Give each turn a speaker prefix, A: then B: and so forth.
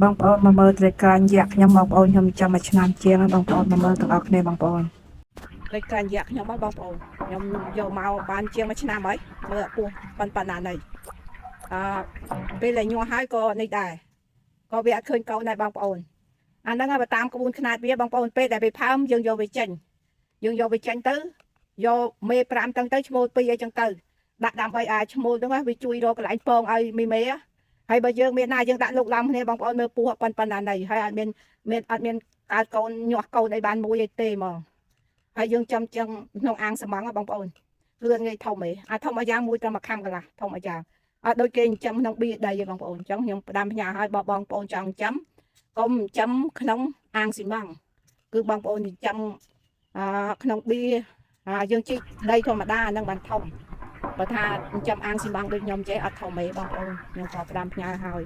A: បងប្អូនមកមើលត្រីក្រាញ់យ៉ាក់ខ្ញុំបងប្អូនខ្ញុំចាំមួយឆ្នាំជាងបងប្អូនមកមើលទាំងអស់គ្នាបងប្អូនត្រីក្រាញ់យ៉ាក់ខ្ញុំបងប្អូនខ្ញុំយកមកបានជាងមួយឆ្នាំហើយមើលពោះប៉ុណ្ណានេះពេលដែលញ័រហើយក៏នេះដែរក៏វាអត់ឃើញកូនដែរបងប្អូនអាហ្នឹងបើតាមក្បួនខ្នាតវាបងប្អូនពេលដែលវាផើមយើងយកវាចេញទៅយកមេ5ទាំងទៅឈ្មោល2អីចឹងទៅដាក់ដើម្បីឲ្យឈ្មោលហ្នឹងវាជួយរកកន្លែងពងឲ្យមេហើយបើយើងមានណាយើងដាក់លោកឡំគ្នាបងប្អូនមើលពោះប៉ុណ្ណានេះហើយអត់មានកើតកូនញាស់កូនអីបានមួយឯទេហ្មងហើយយើងចាំចឹងក្នុងអាងសំងបងប្អូនលឿនងាយធំឯងអាធំអាយ៉ាងមួយតែមួយខាំកន្លះធំអាយ៉ាងអត់ដូចគេចិញ្ចឹមក្នុងបៀដីទេបងប្អូនអញ្ចឹងខ្ញុំផ្ដាំផ្ញើឲ្យបងប្អូនចង់ចិញ្ចឹមកុំចិញ្ចឹមក្នុងអាងស៊ីម៉ងគឺបងប្អូនចិញ្ចឹមក្នុងបៀយើងជីកដីធម្មតាហ្នឹងបានធំបើថាចិញ្ចឹមអាងស៊ីម៉ងដូចខ្ញុំចេះអត់ធំទេបងប្អូនខ្ញុំក៏ផ្ដាំផ្ញើឲ្យ